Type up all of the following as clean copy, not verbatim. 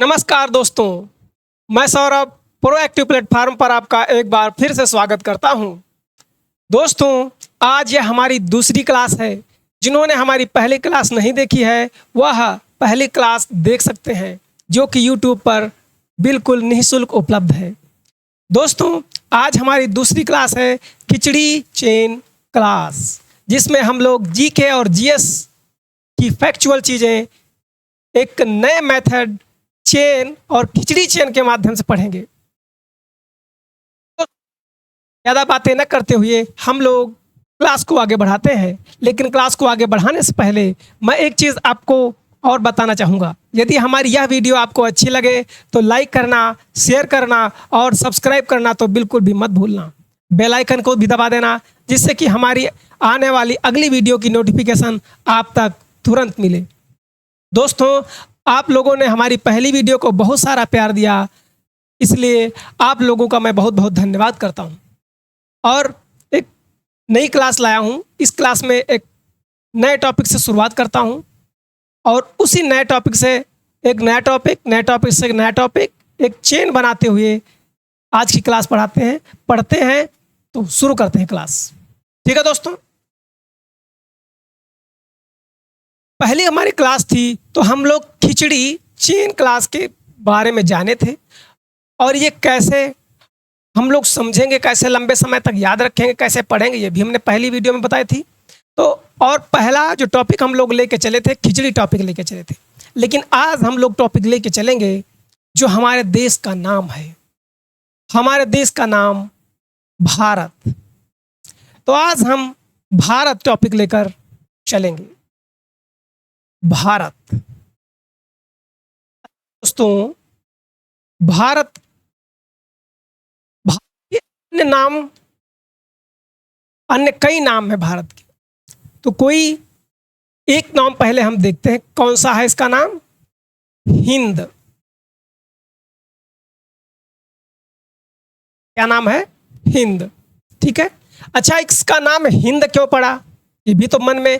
नमस्कार दोस्तों, मैं सौरभ प्रोएक्टिव प्लेटफॉर्म पर आपका एक बार फिर से स्वागत करता हूं। दोस्तों, आज यह हमारी दूसरी क्लास है। जिन्होंने हमारी पहली क्लास नहीं देखी है वह पहली क्लास देख सकते हैं, जो कि यूट्यूब पर बिल्कुल निःशुल्क उपलब्ध है। दोस्तों, आज हमारी दूसरी क्लास है खिचड़ी चेन क्लास, जिसमें हम लोग जीके और जीएस की फैक्चुअल चीज़ें एक नए मेथड चेन और खिचड़ी चेन के माध्यम से पढ़ेंगे। तो ज़्यादा बातें न करते हुए हम लोग क्लास को आगे बढ़ाते हैं। लेकिन क्लास को आगे बढ़ाने से पहले मैं एक चीज़ आपको और बताना चाहूँगा। यदि हमारी यह वीडियो आपको अच्छी लगे तो लाइक करना, शेयर करना और सब्सक्राइब करना तो बिल्कुल भी मत भूलना। बेल आइकन को भी दबा देना, जिससे कि हमारी आने वाली अगली वीडियो की नोटिफिकेशन आप तक तुरंत मिले। दोस्तों, आप लोगों ने हमारी पहली वीडियो को बहुत सारा प्यार दिया, इसलिए आप लोगों का मैं बहुत बहुत धन्यवाद करता हूं। और एक नई क्लास लाया हूं। इस क्लास में एक नए टॉपिक से शुरुआत करता हूं और उसी नए टॉपिक से एक नया टॉपिक, नए टॉपिक से एक नया टॉपिक, एक चेन बनाते हुए आज की क्लास पढ़ते हैं। तो शुरू करते हैं क्लास। ठीक है दोस्तों, पहली हमारी क्लास थी तो हम लोग खिचड़ी चेन क्लास के बारे में जाने थे, और ये कैसे हम लोग समझेंगे, कैसे लंबे समय तक याद रखेंगे, कैसे पढ़ेंगे, ये भी हमने पहली वीडियो में बताई थी। तो और पहला जो टॉपिक हम लोग लेके चले थे, खिचड़ी टॉपिक लेके चले थे। लेकिन आज हम लोग टॉपिक लेके चलेंगे जो हमारे देश का नाम है। हमारे देश का नाम भारत। तो आज हम भारत टॉपिक लेकर चलेंगे। भारत। दोस्तों, भारत के अन्य नाम, अन्य कई नाम है भारत के। तो कोई एक नाम पहले हम देखते हैं, कौन सा है इसका नाम? हिंद। क्या नाम है? हिंद। ठीक है। अच्छा, इसका नाम हिंद क्यों पड़ा? ये भी तो मन में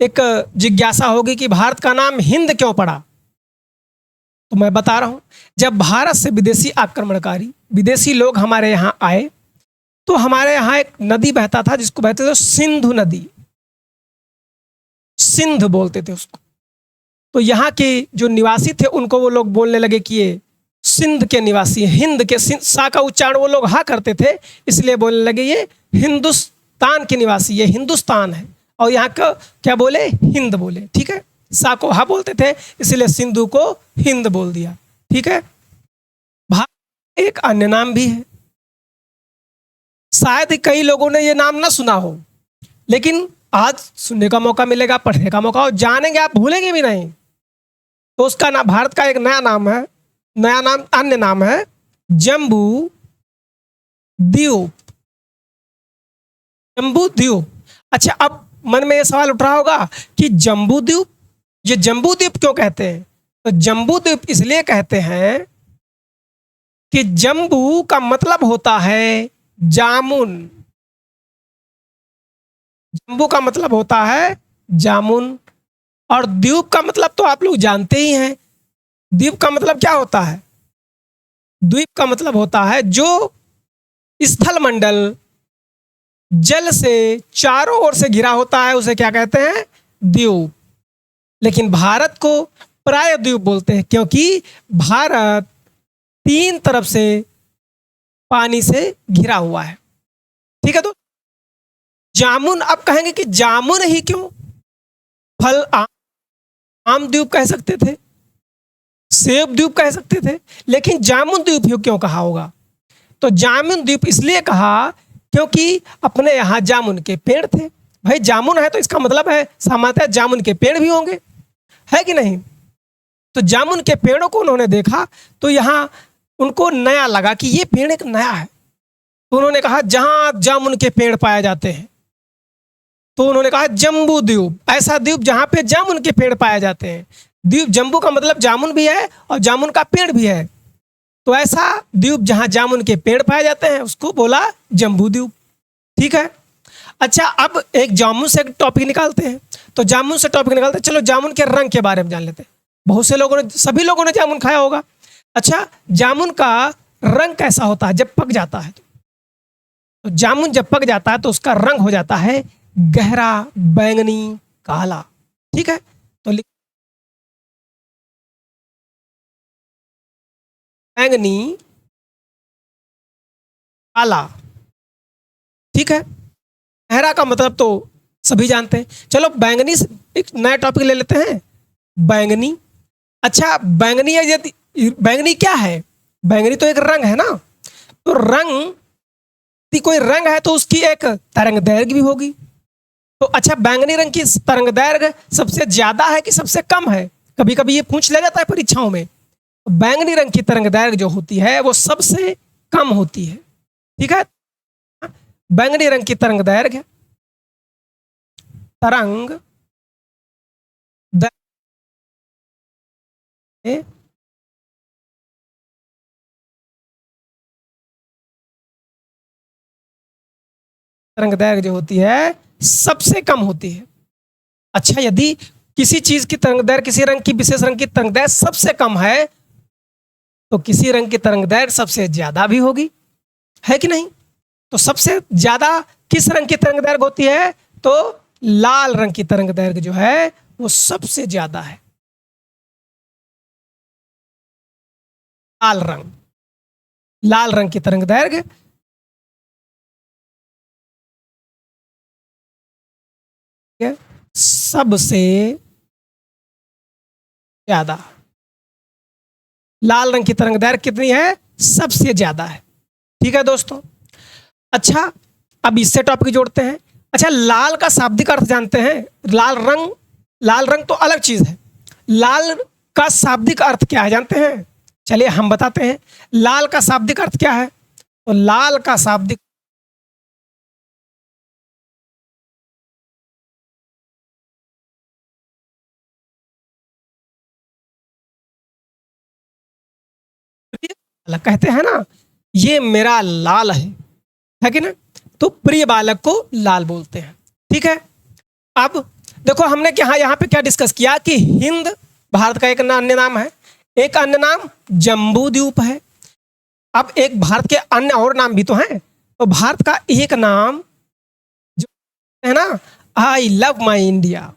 एक जिज्ञासा होगी कि भारत का नाम हिंद क्यों पड़ा। तो मैं बता रहा हूं। जब भारत से विदेशी आक्रमणकारी विदेशी लोग हमारे यहां आए तो हमारे यहां एक नदी बहता था जिसको बहते थे सिंधु नदी। सिंध बोलते थे उसको। तो यहाँ के जो निवासी थे उनको वो लोग बोलने लगे कि ये सिंध के निवासी, हिंद के, सा का उच्चारण वो लोग हा करते थे, इसलिए बोलने लगे ये हिंदुस्तान के निवासी, ये हिंदुस्तान है। और यहाँ का क्या बोले? हिंद बोले। ठीक है। सा को हा बोलते थे, इसलिए सिंधु को हिंद बोल दिया। ठीक है। भारत एक अन्य नाम भी है। शायद ही कई लोगों ने ये नाम ना सुना हो, लेकिन आज सुनने का मौका मिलेगा, पढ़ने का मौका, और जानेंगे, आप भूलेंगे भी नहीं। तो उसका नाम, भारत का एक नया नाम है, नया नाम, अन्य नाम है जम्बू द्वीप। जम्बू द्वीप। अच्छा, अब मन में ये सवाल उठ रहा होगा कि जम्बू द्वीप, ये जम्बू द्वीप क्यों कहते हैं? तो जम्बू द्वीप इसलिए कहते हैं कि जम्बू का मतलब होता है जामुन। जम्बू का मतलब होता है जामुन, और द्वीप का मतलब तो आप लोग जानते ही हैं। द्वीप का मतलब क्या होता है? द्वीप का मतलब होता है जो स्थल मंडल जल से चारों ओर से घिरा होता है, उसे क्या कहते हैं? द्वीप। लेकिन भारत को प्राय द्वीप बोलते हैं, क्योंकि भारत तीन तरफ से पानी से घिरा हुआ है। ठीक है। तो जामुन, अब कहेंगे कि जामुन ही क्यों? फल आम द्वीप कह सकते थे, सेब द्वीप कह सकते थे, लेकिन जामुन द्वीप क्यों कहा होगा? तो जामुन द्वीप इसलिए कहा क्योंकि अपने यहाँ जामुन के पेड़ थे। भाई जामुन है तो इसका मतलब है सामान्यतः जामुन के पेड़ भी होंगे, है कि नहीं? तो जामुन के पेड़ों को उन्होंने देखा तो यहाँ उनको नया लगा कि ये पेड़ एक नया है। तो उन्होंने कहा जहाँ जामुन के पेड़ पाए जाते हैं, तो उन्होंने कहा जम्बू द्वीप, ऐसा द्वीप जहाँ पे जामुन के पेड़ पाए जाते हैं। द्वीप, जम्बू का मतलब जामुन भी है और जामुन का पेड़ भी है। तो ऐसा द्वीप जहाँ जामुन के पेड़ पाए जाते हैं उसको बोला जम्बू द्वीप। ठीक है। अच्छा, अब एक जामुन से टॉपिक निकालते हैं। तो जामुन से टॉपिक निकालते हैं, चलो जामुन के रंग के बारे में जान लेते हैं। बहुत से लोगों ने, सभी लोगों ने जामुन खाया होगा, अच्छा, जामुन का रंग कैसा होता है जब पक जाता है? तो जामुन जब पक जाता है तो उसका रंग हो जाता है गहरा बैंगनी काला। ठीक है, तो बैंगनी काला। ठीक है, गहरा का मतलब तो सभी जानते हैं। चलो बैंगनी एक नया टॉपिक ले लेते हैं, बैंगनी। अच्छा, बैंगनी है, यदि बैंगनी क्या है? बैंगनी तो एक रंग है ना। तो रंग, यदि कोई रंग है तो उसकी एक तरंग दैर्घ्य भी होगी। तो अच्छा, बैंगनी रंग की तरंग दैर्घ्य सबसे ज्यादा है कि सबसे कम है? कभी कभी ये पूछ लिया जाता है परीक्षाओं में। तो बैंगनी रंग की तरंग दैर्घ्य जो होती है वो सबसे कम होती है। ठीक है, बैंगनी रंग की तरंग दैर्घ्य, तरंग दैर्घ्य तरंग दैर्घ्य जो होती है सबसे कम होती है। अच्छा, यदि किसी चीज की तरंग दैर्घ्य, किसी रंग की, विशेष रंग की तरंग दैर्घ्य सबसे कम है तो किसी रंग की तरंग दैर्घ्य सबसे ज्यादा भी होगी, है कि नहीं? तो सबसे ज्यादा किस रंग की तरंग दैर्घ्य होती है? तो लाल रंग की तरंग दैर्घ्य जो है वो सबसे ज्यादा है। लाल रंग, लाल रंग की तरंग दैर्घ्य सबसे ज्यादा। लाल रंग की तरंग दैर्घ्य कितनी है? सबसे ज्यादा है। ठीक है दोस्तों। अच्छा, अब इससे टॉपिक जोड़ते हैं। अच्छा, लाल का शाब्दिक अर्थ जानते हैं? लाल रंग, लाल रंग तो अलग चीज है। लाल का शाब्दिक अर्थ क्या है जानते हैं? चलिए हम बताते हैं। लाल का शाब्दिक अर्थ क्या है? तो लाल का शाब्दिक, कहते हैं ना, ये मेरा लाल है कि ना? तो प्रिय बालक को लाल बोलते हैं। ठीक है, अब देखो हमने क्या यहाँ पे क्या डिस्कस किया कि हिंद भारत का एक अन्य नाम है, एक अन्य नाम जम्बू द्वीप है। अब एक भारत के अन्य और नाम भी तो हैं। तो भारत का एक नाम जो है ना, I love my India,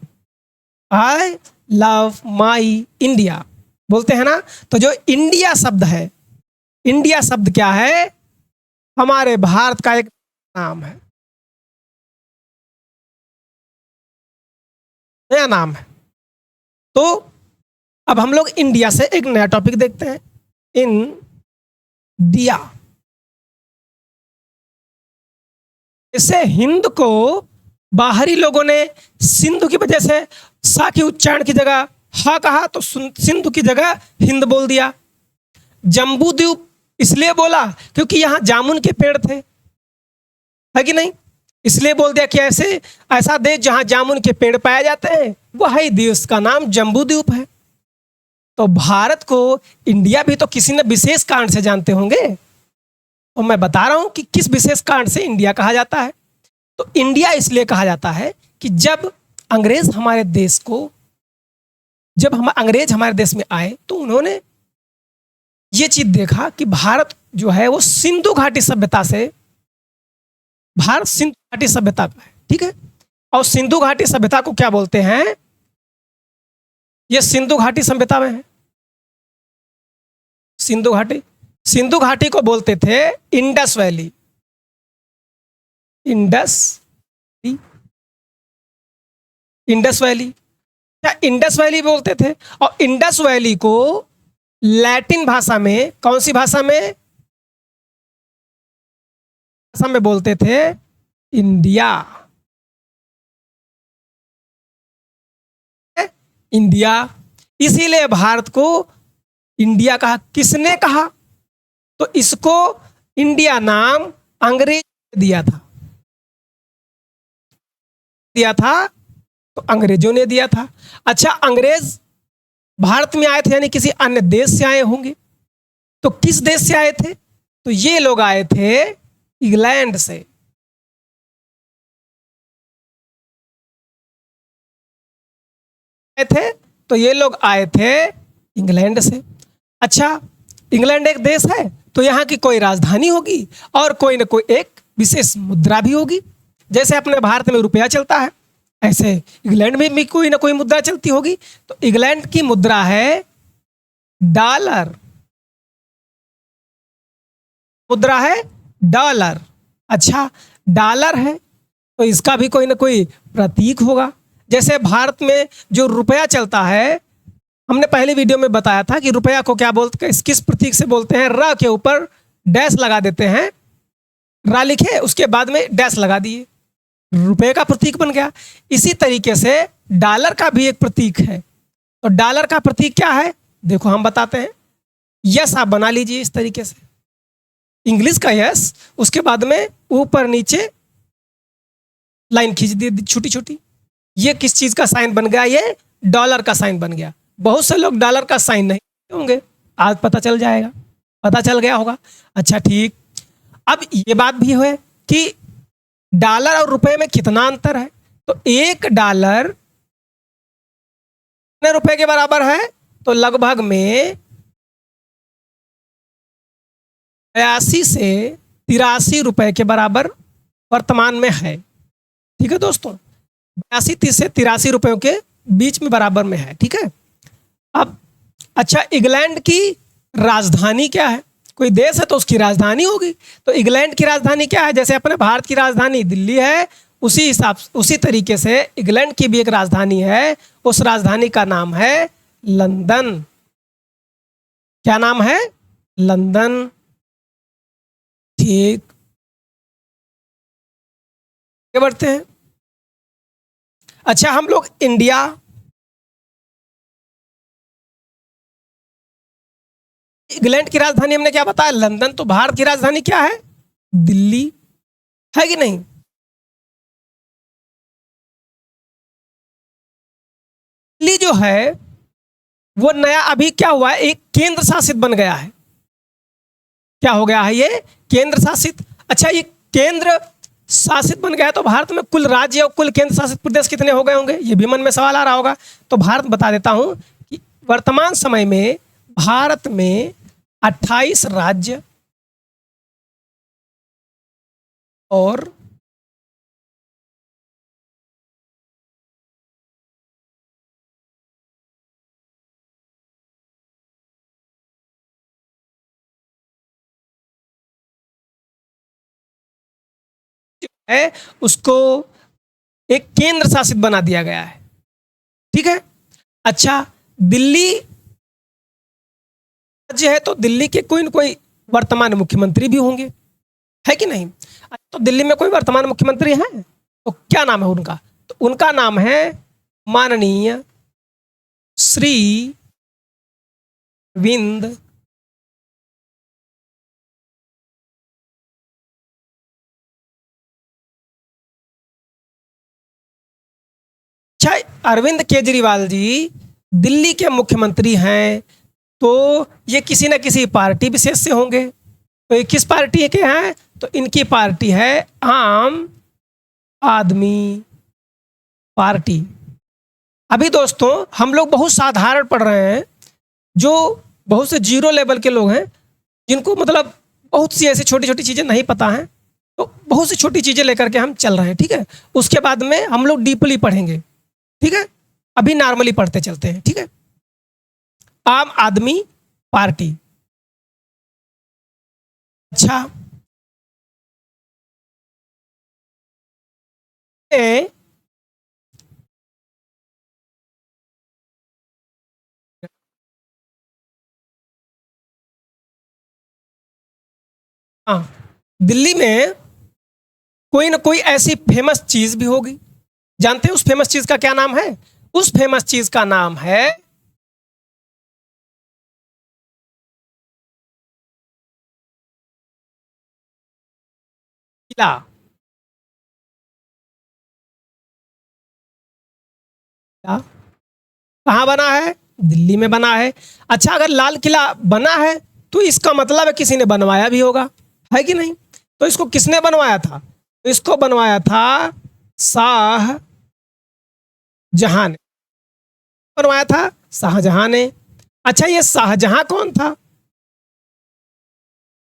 I love my India बोलते हैं ना। तो जो इंडिया शब्द है, इंडिया शब्द क्या है? हमारे भारत का एक नाम है, नया नाम है। तो अब हम लोग इंडिया से एक नया टॉपिक देखते हैं, इंडिया। इससे हिंद को बाहरी लोगों ने सिंधु की वजह से सा की उच्चारण की जगह हा कहा, तो सिंधु की जगह हिंद बोल दिया। जम्बू द्वीप इसलिए बोला क्योंकि यहां जामुन के पेड़ थे, है कि नहीं? इसलिए बोल दिया कि ऐसे ऐसा देश जहां जामुन के पेड़ पाए जाते हैं वही देश का नाम जम्बू द्वीप है। तो भारत को इंडिया भी तो किसी ने विशेष कारण से जानते होंगे, और मैं बता रहा हूं कि किस विशेष कारण से इंडिया कहा जाता है। तो इंडिया इसलिए कहा जाता है कि जब अंग्रेज हमारे देश को, जब हम अंग्रेज हमारे देश में आए तो उन्होंने ये चीज देखा कि भारत जो है वो सिंधु घाटी सभ्यता से, भारत सिंधु घाटी सभ्यता का है। ठीक है, और सिंधु घाटी सभ्यता को क्या बोलते हैं? ये सिंधु घाटी सभ्यता में है। सिंधु घाटी, सिंधु घाटी को बोलते थे Indus valley, Indus, Indus valley या इंडस वैली बोलते थे। और इंडस वैली को लैटिन भाषा में, कौन सी भाषा में? भाषा में बोलते थे इंडिया, इंडिया। इसीलिए भारत को इंडिया कहा। किसने कहा? तो इसको इंडिया नाम अंग्रेज ने दिया था, दिया था तो अंग्रेजों ने दिया था। अच्छा, अंग्रेज भारत में आए थे यानी किसी अन्य देश से आए होंगे। तो किस देश से आए थे? तो ये लोग आए थे इंग्लैंड से। आए थे, तो ये लोग आए थे इंग्लैंड से। अच्छा, इंग्लैंड एक देश है तो यहाँ की कोई राजधानी होगी और कोई ना कोई एक विशेष मुद्रा भी होगी। जैसे अपने भारत में रुपया चलता है, ऐसे इंग्लैंड में भी कोई ना कोई मुद्रा चलती होगी। तो इंग्लैंड की मुद्रा है डॉलर, मुद्रा है डॉलर। अच्छा, डॉलर है तो इसका भी कोई ना कोई प्रतीक होगा। जैसे भारत में जो रुपया चलता है, हमने पहले वीडियो में बताया था कि रुपया को क्या बोलते हैं, किस प्रतीक से बोलते हैं। र के ऊपर डैश लगा देते हैं, रा लिखे उसके बाद में डैश लगा दिए, रुपये का प्रतीक बन गया। इसी तरीके से डॉलर का भी एक प्रतीक है। तो डॉलर का प्रतीक क्या है, देखो हम बताते हैं। यस आप बना लीजिए इस तरीके से, इंग्लिश का यस, उसके बाद में ऊपर नीचे लाइन खींच दी छोटी छोटी। ये किस चीज का साइन बन गया, ये डॉलर का साइन बन गया। बहुत से लोग डॉलर का साइन नहीं होंगे, आज पता चल जाएगा, पता चल गया होगा। अच्छा ठीक, अब ये बात भी है कि डॉलर और रुपए में कितना अंतर है। तो एक डॉलर कितने रुपए के बराबर है, तो लगभग में 82 से 83 रुपए के बराबर वर्तमान में है। ठीक है दोस्तों, 82 से 83 रुपयों के बीच में बराबर में है। ठीक है, अब अच्छा, इंग्लैंड की राजधानी क्या है, कोई देश है तो उसकी राजधानी होगी। तो इंग्लैंड की राजधानी क्या है, जैसे अपने भारत की राजधानी दिल्ली है, उसी हिसाब उसी तरीके से इंग्लैंड की भी एक राजधानी है। उस राजधानी का नाम है लंदन। क्या नाम है, लंदन। ठीक, आगे बढ़ते हैं। अच्छा, हम लोग इंडिया, इंग्लैंड की राजधानी हमने क्या बताया, लंदन। तो भारत की राजधानी क्या है, दिल्ली, है कि नहीं। दिल्ली जो है वो नया अभी क्या हुआ है, एक केंद्र शासित बन गया है। क्या हो गया है, ये केंद्र शासित। अच्छा, ये केंद्र शासित बन गया है तो भारत में कुल राज्य और कुल केंद्र शासित प्रदेश कितने हो गए होंगे, ये भी मन में सवाल आ रहा होगा। तो भारत बता देता हूं कि वर्तमान समय में भारत में 28 राज्य और 28 है उसको एक केंद्र शासित बना दिया गया है। ठीक है, अच्छा, दिल्ली राज्य है तो दिल्ली के कोई न कोई वर्तमान मुख्यमंत्री भी होंगे, है कि नहीं। तो दिल्ली में कोई वर्तमान मुख्यमंत्री है तो क्या नाम है उनका, तो उनका नाम है माननीय श्री अरविंद अच्छा, अरविंद केजरीवाल जी दिल्ली के मुख्यमंत्री हैं। तो ये किसी न किसी पार्टी विशेष से होंगे। तो ये किस पार्टी के हैं, तो इनकी पार्टी है आम आदमी पार्टी। अभी दोस्तों हम लोग बहुत साधारण पढ़ रहे हैं, जो बहुत से जीरो लेवल के लोग हैं जिनको मतलब बहुत सी ऐसी छोटी छोटी चीज़ें नहीं पता हैं, तो बहुत सी छोटी चीज़ें लेकर के हम चल रहे हैं। ठीक है, उसके बाद में हम लोग डीपली पढ़ेंगे। ठीक है, अभी नॉर्मली पढ़ते चलते हैं। ठीक है, आम आदमी पार्टी। अच्छा, हाँ, दिल्ली में कोई ना कोई ऐसी फेमस चीज भी होगी। जानते हैं उस फेमस चीज का क्या नाम है, उस फेमस चीज का नाम है किला। कहाँ बना है, दिल्ली में बना है। अच्छा, अगर लाल किला बना है तो इसका मतलब है किसी ने बनवाया भी होगा, है कि नहीं। तो इसको किसने बनवाया था, तो इसको बनवाया था शाह जहां ने, बनवाया था शाहजहां ने। अच्छा, ये शाहजहां कौन था,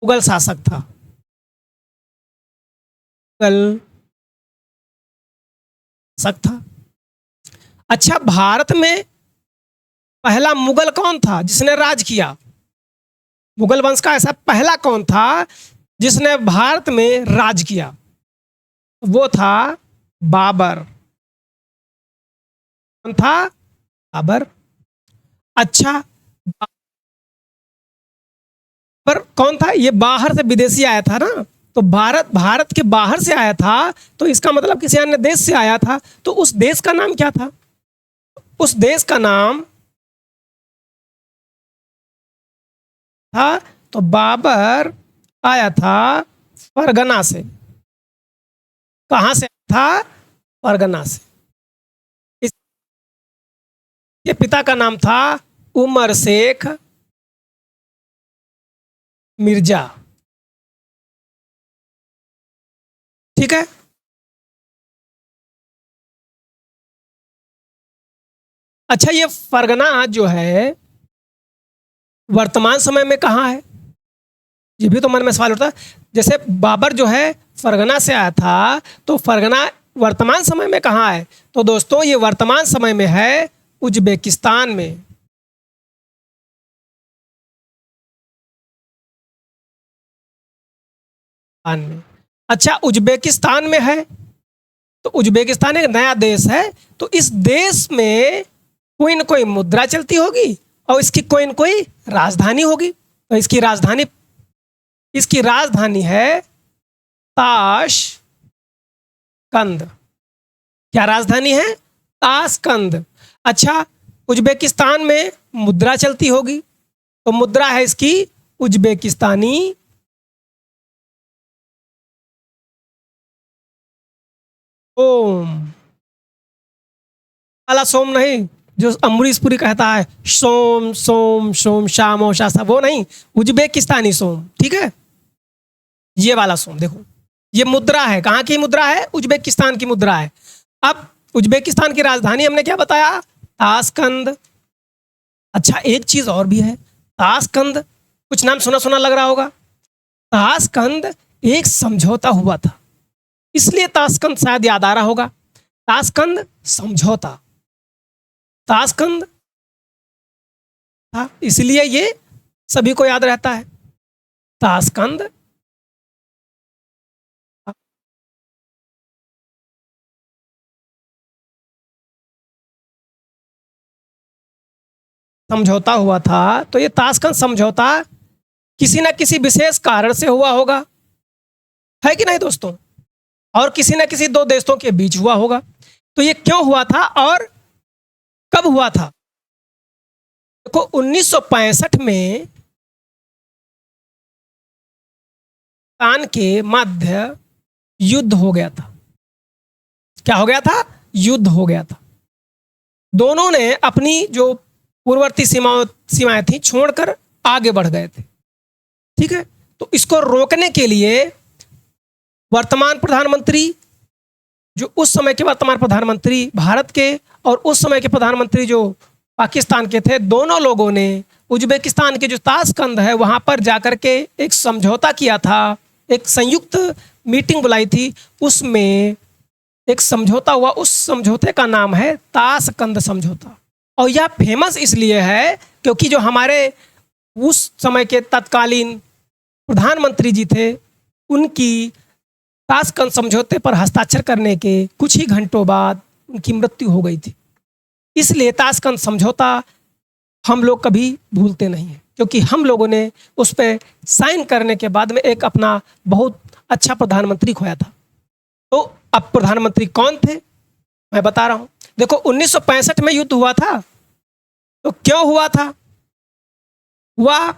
मुगल शासक था। मुगल शासक था। अच्छा, भारत में पहला मुगल कौन था जिसने राज किया? मुगल वंश का ऐसा पहला कौन था जिसने भारत में राज किया? वो था बाबर। कौन था? बाबर। अच्छा, बाबर कौन था? ये बाहर से विदेशी आया था ना, तो भारत के बाहर से आया था, तो इसका मतलब किसी अन्य देश से आया था। तो उस देश का नाम क्या था? उस देश का नाम था, तो बाबर आया था फरगना से। कहां से आया था? फरगना से। इसके पिता का नाम था उमर शेख मिर्जा। ठीक है। अच्छा, ये फरगना जो है वर्तमान समय में कहाँ है? ये भी तो मन में सवाल उठता है। जैसे बाबर जो है फरगना से आया था, तो फरगना वर्तमान समय में कहाँ है? तो दोस्तों, ये वर्तमान समय में है उज्बेकिस्तान में। अच्छा, उज्बेकिस्तान में है, तो उज्बेकिस्तान एक नया देश है, तो इस देश में कोई न कोई मुद्रा चलती होगी और इसकी कोई न कोई राजधानी होगी। तो इसकी राजधानी है ताशकंद। क्या राजधानी है? ताशकंद। अच्छा, उज्बेकिस्तान में मुद्रा चलती होगी, तो मुद्रा है इसकी उज्बेकिस्तानी ओम। वाला सोम नहीं, जो अमरीश पुरी कहता है सोम सोम सोम शाम और शासा, वो नहीं, उज्बेकिस्तानी सोम। ठीक है, ये वाला सोम देखो, ये मुद्रा है। कहाँ की मुद्रा है? उज्बेकिस्तान की मुद्रा है। अब उज्बेकिस्तान की राजधानी हमने क्या बताया? ताशकंद। अच्छा, एक चीज और भी है, ताशकंद कुछ नाम सुना सुना लग रहा होगा। ताशकंद एक समझौता हुआ था, इसलिए ताशकंद शायद याद आ रहा होगा। ताशकंद समझौता, ताशकंद था, इसलिए ये सभी को याद रहता है। ताशकंद समझौता हुआ था, तो ये ताशकंद समझौता किसी ना किसी विशेष कारण से हुआ होगा, है कि नहीं दोस्तों? और किसी ना किसी दो देशों के बीच हुआ होगा। तो ये क्यों हुआ था और कब हुआ था? देखो, 1965 में पाकिस्तान के मध्य युद्ध हो गया था। क्या हो गया था? युद्ध हो गया था। दोनों ने अपनी जो पूर्ववर्ती सीमाएं थी छोड़कर आगे बढ़ गए थे। ठीक है, तो इसको रोकने के लिए वर्तमान प्रधानमंत्री, जो उस समय के वर्तमान प्रधानमंत्री भारत के और उस समय के प्रधानमंत्री जो पाकिस्तान के थे, दोनों लोगों ने उज्बेकिस्तान के जो ताशकंद है वहां पर जाकर के एक समझौता किया था, एक संयुक्त मीटिंग बुलाई थी, उसमें एक समझौता हुआ। उस समझौते का नाम है ताशकंद समझौता। और यह फेमस इसलिए है क्योंकि जो हमारे उस समय के तत्कालीन प्रधानमंत्री जी थे, उनकी ताशकंद समझौते पर हस्ताक्षर करने के कुछ ही घंटों बाद उनकी मृत्यु हो गई थी। इसलिए ताशकंद समझौता हम लोग कभी भूलते नहीं हैं, क्योंकि हम लोगों ने उस पर साइन करने के बाद में एक अपना बहुत अच्छा प्रधानमंत्री खोया था। तो अब प्रधानमंत्री कौन थे मैं बता रहा हूं। देखो, 1965 में युद्ध हुआ था, तो क्यों हुआ था? हुआ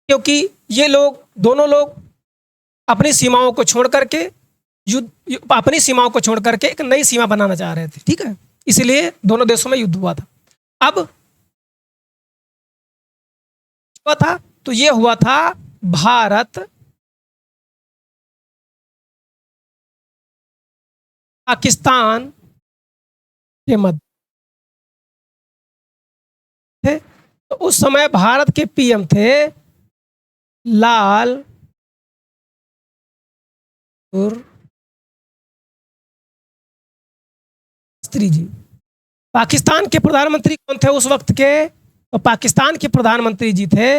क्योंकि ये लोग, दोनों लोग अपनी सीमाओं को छोड़ करके अपनी सीमाओं को छोड़ करके एक नई सीमा बनाना चाह रहे थे। ठीक है, इसलिए दोनों देशों में युद्ध हुआ था। अब हुआ था, तो ये हुआ था भारत पाकिस्तान के मध्य थे। तो उस समय भारत के पीएम थे लाल बहादुर शास्त्री जी। पाकिस्तान के प्रधानमंत्री कौन थे उस वक्त के? तो पाकिस्तान के प्रधानमंत्री जी थे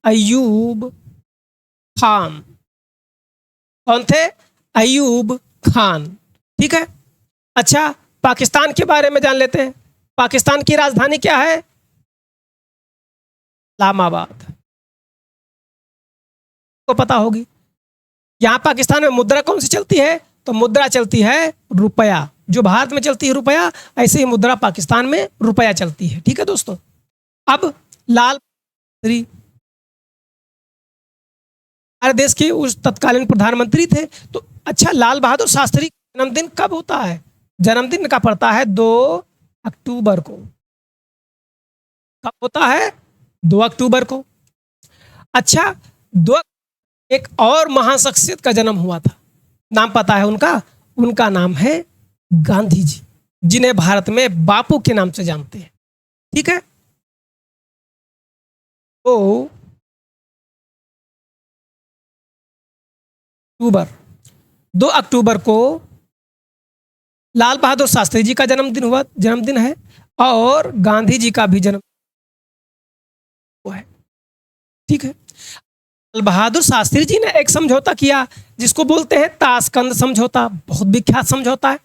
अयूब खान। कौन थे? अयूब खान। ठीक है। अच्छा, पाकिस्तान के बारे में जान लेते हैं। पाकिस्तान की राजधानी क्या है? इस्लामाबाद। को पता होगी। यहां पाकिस्तान में मुद्रा कौन सी चलती है? तो मुद्रा चलती है रुपया। जो भारत में चलती है रुपया, ऐसे ही मुद्रा पाकिस्तान में रुपया चलती है। ठीक है दोस्तों। अब लाल बहादुर हमारे देश के उस तत्कालीन प्रधानमंत्री थे। तो अच्छा, लाल बहादुर शास्त्री का जन्मदिन कब होता है? जन्मदिन का पड़ता है 2 अक्टूबर को। कब होता है? 2 अक्टूबर को। अच्छा, एक और महान शख्सियत का जन्म हुआ था। नाम पता है उनका? उनका नाम है गांधी जी, जिन्हें भारत में बापू के नाम से जानते हैं। ठीक है। तो अक्टूबर 2 अक्टूबर को लाल बहादुर शास्त्री जी का जन्मदिन है और गांधी जी का भी जन्म हुआ है। ठीक है। लाल बहादुर शास्त्री जी ने एक समझौता किया जिसको बोलते हैं ताशकंद समझौता। बहुत विख्यात समझौता है।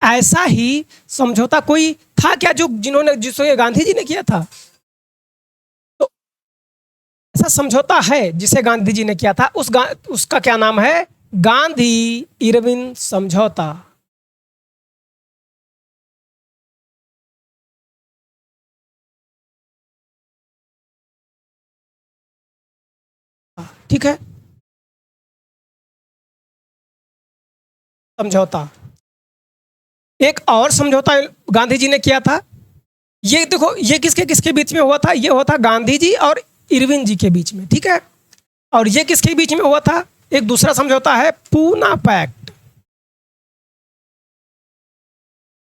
ऐसा ही समझौता कोई था क्या जिसे गांधी जी ने किया था? तो ऐसा समझौता है जिसे गांधी जी ने किया था। उसका क्या नाम है? गांधी इरविन समझौता। ठीक है। समझौता। एक और समझौता गांधी जी ने किया था। ये देखो, ये किसके किसके बीच में हुआ था? ये हुआ था गांधी जी और इरविन जी के बीच में। ठीक है। और ये किसके बीच में हुआ था? एक दूसरा समझौता है पूना पैक्ट।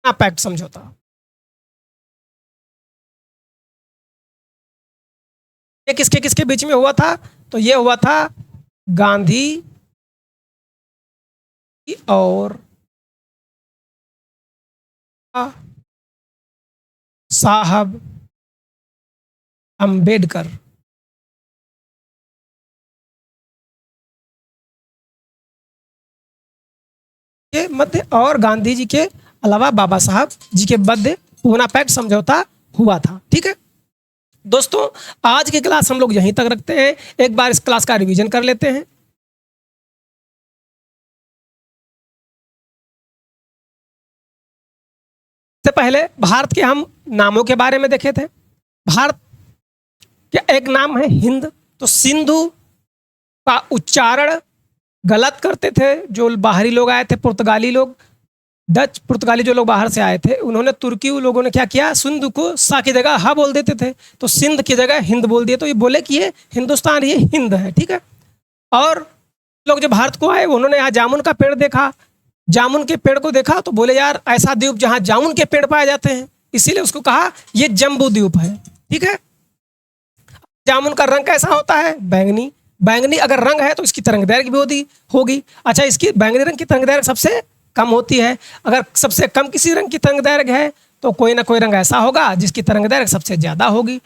पूना पैक्ट समझौता। ये किसके किसके बीच में हुआ था? तो ये हुआ था गांधी और साहब अंबेडकर के मध्य और गांधी जी के अलावा बाबा साहब जी के मध्य पूना पैक्ट समझौता हुआ था। ठीक है दोस्तों, आज की क्लास हम लोग यहीं तक रखते हैं। एक बार इस क्लास का रिवीजन कर लेते हैं। इससे पहले भारत के हम नामों के बारे में देखे थे। भारत का एक नाम है हिंद। तो सिंधु का उच्चारण गलत करते थे जो बाहरी लोग आए थे, पुर्तगाली लोग, डच पुर्तगाली जो लोग बाहर से आए थे, उन्होंने तुर्की लोगों ने क्या किया? सिंधु को सा की जगह हा बोल देते थे। तो सिंध की जगह हिंद बोल दिए। तो ये बोले कि ये हिंदुस्तान, ये हिंद है। ठीक है। और लोग जो भारत को आए उन्होंने यहाँ जामुन का पेड़ देखा। जामुन के पेड़ को देखा तो बोले यार ऐसा द्वीप जहाँ जामुन के पेड़ पाए जाते हैं, इसीलिए उसको कहा ये जम्बू द्वीप है। ठीक है। जामुन का रंग कैसा होता है? बैंगनी। बैंगनी अगर रंग है तो इसकी तरंग दैर्घ्य भी होगी। अच्छा, इसकी बैंगनी रंग की तरंग दैर्घ्य सबसे कम होती है। अगर सबसे कम किसी रंग की तरंग दैर्घ्य है तो कोई ना कोई रंग ऐसा होगा जिसकी तरंग दैर्घ्य सबसे ज्यादा होगी।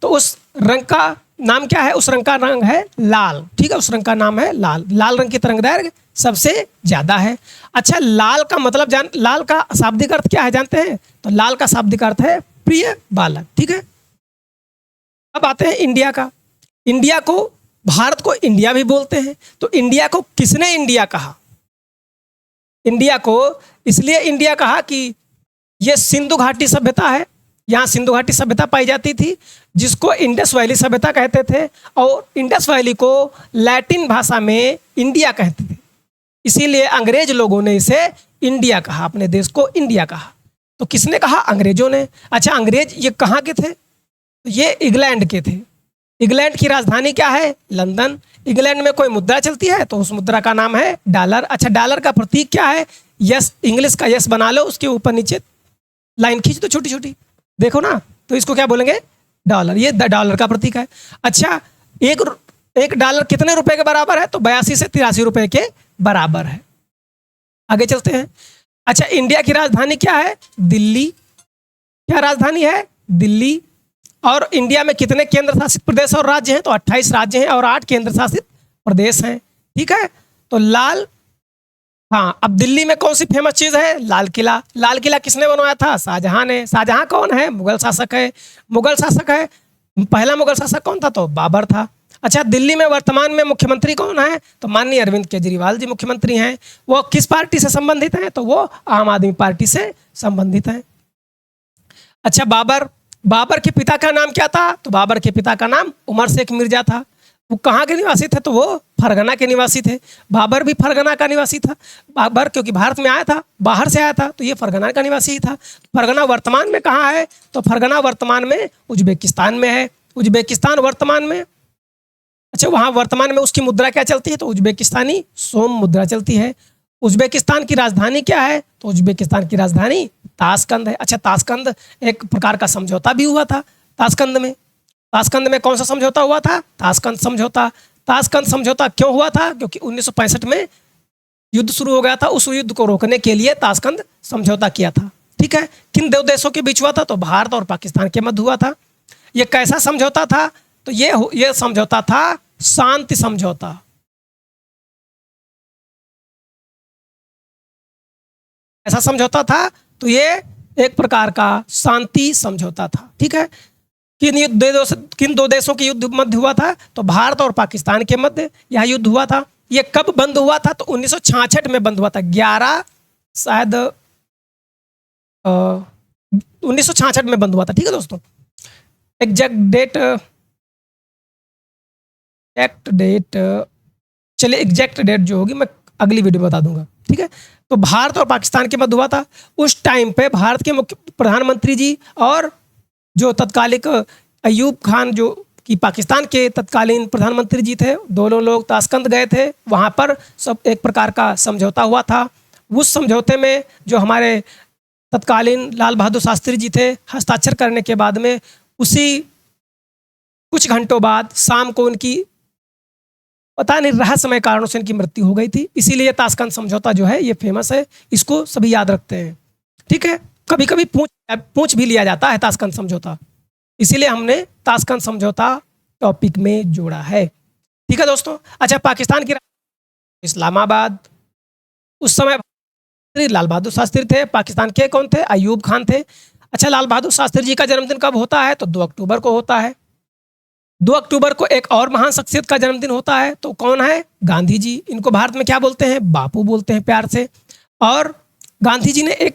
तो उस रंग का नाम क्या है? उस रंग का रंग है लाल। ठीक है। उस रंग का नाम है लाल। लाल रंग की तरंग दैर्घ्य सबसे ज्यादा है। अच्छा, लाल का मतलब लाल का शाब्दिक अर्थ क्या है जानते हैं? तो लाल का शाब्दिक अर्थ है प्रिय बालक। ठीक है। अब आते हैं इंडिया का। इंडिया को, भारत को इंडिया भी बोलते हैं। तो इंडिया को किसने इंडिया कहा? इंडिया को इसलिए इंडिया कहा कि यह सिंधु घाटी सभ्यता है। यहाँ सिंधु घाटी सभ्यता पाई जाती थी जिसको इंडस वैली सभ्यता कहते थे। और इंडस वैली को लैटिन भाषा में इंडिया कहते थे। इसीलिए अंग्रेज लोगों ने इसे इंडिया कहा, अपने देश को इंडिया कहा। तो किसने कहा? अंग्रेजों ने। अच्छा, अंग्रेज ये कहाँ के थे? ये इंग्लैंड के थे। इंग्लैंड की राजधानी क्या है? लंदन। इंग्लैंड में कोई मुद्रा चलती है तो उस मुद्रा का नाम है डॉलर। अच्छा, डॉलर का प्रतीक क्या है? यस। इंग्लिश का यस बना लो, उसके ऊपर नीचे लाइन खींच दो छोटी छोटी, देखो ना। तो इसको क्या बोलेंगे? डॉलर, ये डॉलर का प्रतीक है। अच्छा, एक डॉलर कितने रुपए के बराबर है? तो 82 से 83 रुपए के बराबर है। आगे चलते हैं। अच्छा, इंडिया की राजधानी क्या है? दिल्ली। क्या राजधानी है? दिल्ली। और इंडिया में कितने केंद्र शासित प्रदेश और राज्य हैं? तो 28 राज्य हैं और 8 केंद्र शासित प्रदेश हैं। ठीक है, तो हाँ, अब दिल्ली में कौन सी फेमस चीज है? लाल किला। लाल किला किसने बनवाया था? शाहजहां ने। शाहजहां कौन है? मुगल शासक है। मुगल शासक है, पहला मुगल शासक कौन था? तो बाबर था। अच्छा, दिल्ली में वर्तमान में मुख्यमंत्री कौन है? तो माननीय अरविंद केजरीवाल जी मुख्यमंत्री हैं। वो किस पार्टी से संबंधित हैं? तो वो आम आदमी पार्टी से संबंधित हैं। अच्छा, बाबर के पिता का नाम क्या था? तो बाबर के पिता का नाम उमर शेख मिर्जा था। वो कहाँ के निवासी थे? तो वो फरगना के निवासी थे। बाबर भी फरगना का निवासी था। बाबर क्योंकि भारत में आया था, बाहर से आया था, तो ये फरगना का निवासी ही था। फरगना वर्तमान में कहाँ है? तो फरगना वर्तमान में उज्बेकिस्तान में है। उज्बेकिस्तान वर्तमान में, अच्छा, वहाँ वर्तमान में उसकी मुद्रा क्या चलती है? तो उज्बेकिस्तानी सोम मुद्रा चलती है। उज्बेकिस्तान की राजधानी क्या है? तो उज्बेकिस्तान की राजधानी ताशकंद है। अच्छा, ताशकंद एक प्रकार का समझौता भी हुआ था ताशकंद में। ताशकंद में कौन सा समझौता हुआ था? ताशकंद समझौता। ताशकंद समझौता क्यों हुआ था? क्योंकि 1965 में युद्ध शुरू हो गया था। उस युद्ध को रोकने के लिए ताशकंद समझौता किया था। ठीक है, किन दो देशों के बीच हुआ था? तो भारत और पाकिस्तान के मध्य हुआ था। ये कैसा समझौता था? तो ये समझौता था शांति समझौता। ऐसा समझौता था, तो ये एक प्रकार का शांति समझौता था। ठीक है, किन दो देशों के युद्ध मध्य हुआ था? तो भारत और पाकिस्तान के मध्य यह युद्ध हुआ था। ये कब बंद हुआ था? तो 1966 में बंद हुआ था। 1966 में बंद हुआ था। ठीक है दोस्तों, एग्जैक्ट डेट चलिए, एग्जैक्ट डेट जो होगी मैं अगली वीडियो में बता दूंगा। ठीक है, तो भारत और पाकिस्तान के मध्य हुआ था। उस टाइम पे भारत के मुख्य प्रधानमंत्री जी और जो तत्कालिक अयूब खान जो कि पाकिस्तान के तत्कालीन प्रधानमंत्री जी थे, दोनों लोग ताशकंद गए थे। वहाँ पर सब एक प्रकार का समझौता हुआ था। उस समझौते में जो हमारे तत्कालीन लाल बहादुर शास्त्री जी थे, हस्ताक्षर करने के बाद में उसी कुछ घंटों बाद शाम को उनकी पता नहीं रहस्यमय कारणों से इनकी मृत्यु हो गई थी। इसीलिए ताशकंद समझौता जो है ये फेमस है, इसको सभी याद रखते हैं। ठीक है, कभी कभी पूछ भी लिया जाता है ताशकंद समझौता, इसीलिए हमने ताशकंद समझौता टॉपिक में जोड़ा है। ठीक है दोस्तों। अच्छा, पाकिस्तान की इस्लामाबाद, उस समय लाल बहादुर शास्त्री थे। पाकिस्तान के कौन थे? अयूब खान थे। अच्छा, लाल बहादुर शास्त्री जी का जन्मदिन कब होता है? तो 2 अक्टूबर को होता है। 2 अक्टूबर को एक और महान शख्सियत का जन्मदिन होता है, तो कौन है? गांधी जी। इनको भारत में क्या बोलते हैं? बापू बोलते हैं प्यार से। और गांधी जी ने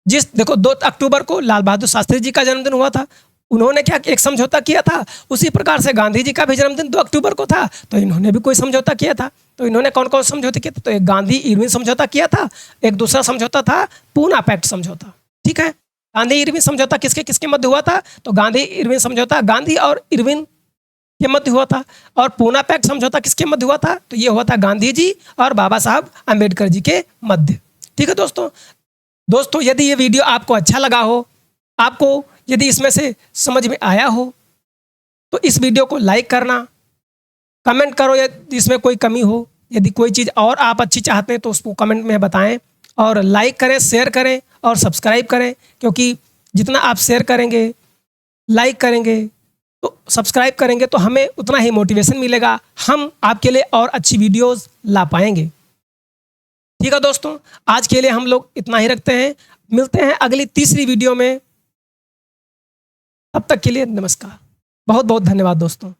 देखो 2 अक्टूबर को लाल बहादुर शास्त्री जी का जन्मदिन हुआ था, उन्होंने क्या एक समझौता किया था। उसी प्रकार से गांधी जी का भी जन्मदिन 2 अक्टूबर को था, तो इन्होंने भी कोई समझौता किया था। तो इन्होंने कौन कौन समझौते किए थे? तो एक गांधी इरविन समझौता किया था, एक दूसरा समझौता था पूना पैक्ट समझौता। ठीक है, गांधी इरविन समझौता किसके किसके मध्य हुआ था? तो गांधी इरविन समझौता गांधी और इरविन के मध्य हुआ था। और पूना पैक्ट समझौता किसके मध्य हुआ था? तो ये हुआ था गांधी जी और बाबा साहब अम्बेडकर जी के मध्य। ठीक है दोस्तों, यदि ये वीडियो आपको अच्छा लगा हो, आपको यदि इसमें से समझ में आया हो, तो इस वीडियो को लाइक करना, कमेंट करो यदि इसमें कोई कमी हो। यदि कोई चीज़ और आप अच्छी चाहते हैं तो उसको कमेंट में बताएं, और लाइक करें, शेयर करें और सब्सक्राइब करें, क्योंकि जितना आप शेयर करेंगे, लाइक करेंगे, तो सब्सक्राइब करेंगे, तो हमें उतना ही मोटिवेशन मिलेगा, हम आपके लिए और अच्छी वीडियोज़ ला पाएंगे। ठीक है दोस्तों, आज के लिए हम लोग इतना ही रखते हैं। मिलते हैं अगली तीसरी वीडियो में। तब तक के लिए नमस्कार, बहुत बहुत धन्यवाद दोस्तों।